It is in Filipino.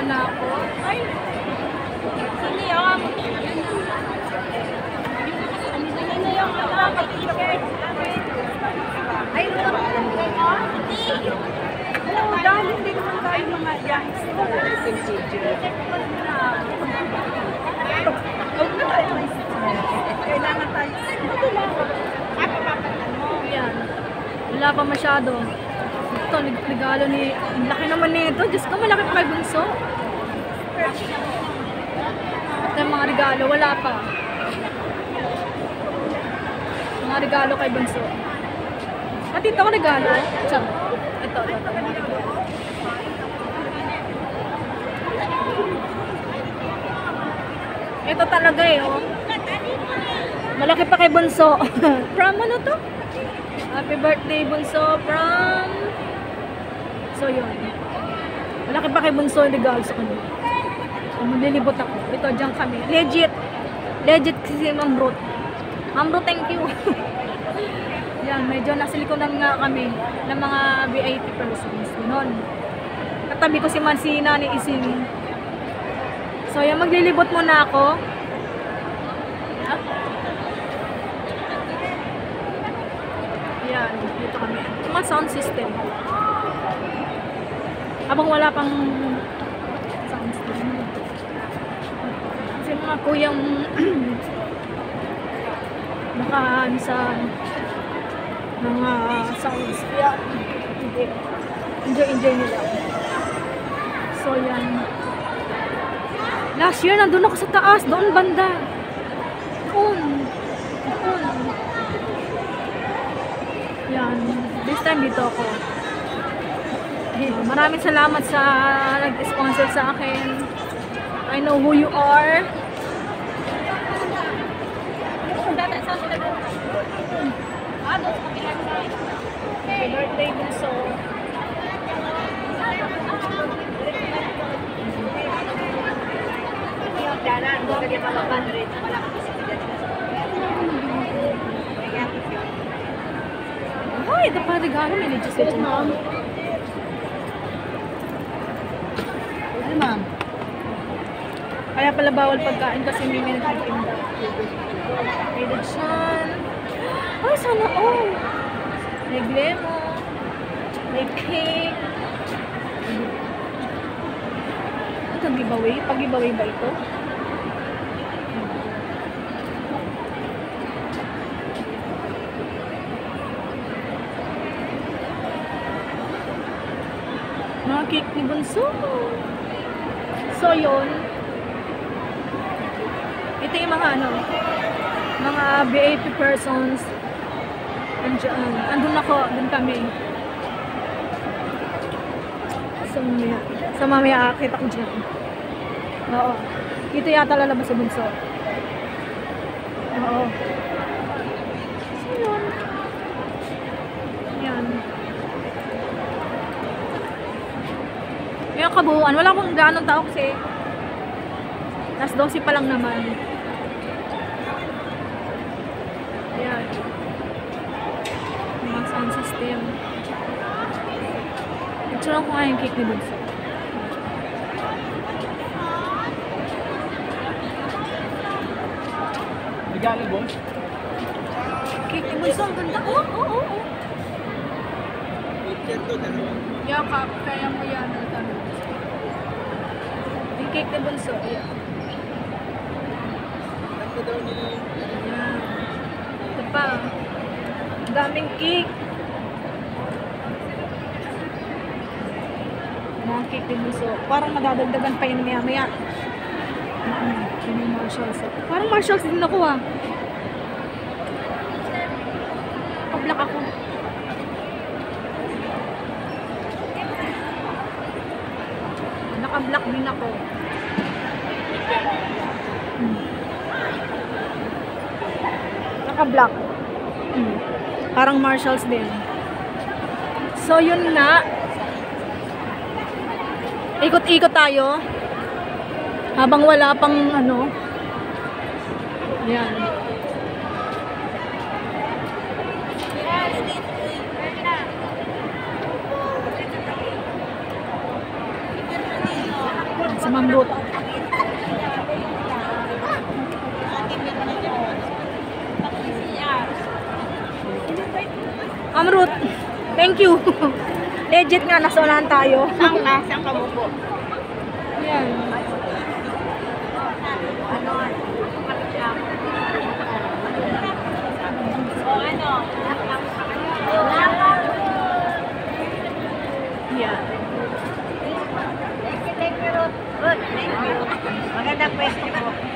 na ako. Ay! Hindi ako. Ano yung ticket? Ay, hindi. Oo, dahil hindi naman tayo mga youngsters. Kailangan tayo. Yan. Wala pa masyado. Ito, regalo ni... Ang laki naman nito. Diyos ko, malaki pa kay Bunso. Ito yung mga regalo. Wala pa. Mga regalo kay Bunso. At ito ko regalo. Ito. Ito talaga eh, oh. Malaki pa kay Bunso. From ano to? Happy birthday, Bunso. From... So, yun. Malaki pa kay Bunso yung regalo sa kanila. Maglilibot ako. Ito, dyan kami. Legit. Legit si Ma'am Ruth. Ma'am Ruth, thank you. Yan, medyo nasa likodan nga kami ng mga VIP persons. Ganon. Katabi ko si Mansina ni Ising. So, yan, maglilibot muna ako. Yan, dito kami. Mga sound system. Habang wala pang sound system. Kasi mga kuyang nakaan sa mga sounds. Yan. Enjoy nila. So, yan. Last year, nandun ako sa taas. Doon banda. Doon. Yan. This time, dito ako. Maraming salamat sa nag-sponsor sa akin. I know who you are. Happy birthday, Bunso. Ay, ito pa regalo. May legislative na. Ano, ma'am? Kaya pala bawal pagkain kasi may nagtitinda. May lechon. Ay, sana all. May lemon. May cake. Ito, giveaway? Pag-giveaway ba ito? Mga cake ni Bunso. So, yun. Ito yung mga mga VIP persons. Andun ako, dun kami. So, mamaya akita ko dyan. Oo. Ito yata lalabas sa Bunso. Oo. So, yun. Yan. Yung kabuuan, wala akong ganong tao kasi last 12 pa lang naman. Ayan. Mga sound system. Picture ko nga yung cake ni Bunso. Regalo, boss? Cake ni Bunso, ang ganda. Oo. Yakap, kaya mo yan. Yung cake ni Bunso. Ayan. Ayan. Ito pa. Ang daming cake. Mga cake ni Bunso. Parang madadagdagan pa yun maya-maya. Yun yung Marshalls. Parang Marshalls din ako ah. Pablak ako. Naka-black din ako. Naka-black. Parang Marshalls din. So, yun nga. Ikot-ikot tayo. Habang wala pang yan. Sa Ma'am Ruth. Ma'am Ruth, thank you. Legit nga, nasa unahan tayo. Saan ka mo po? Ayan. Ayan. Thank you, Ruth. Good, thank you. Magandang pwesto po.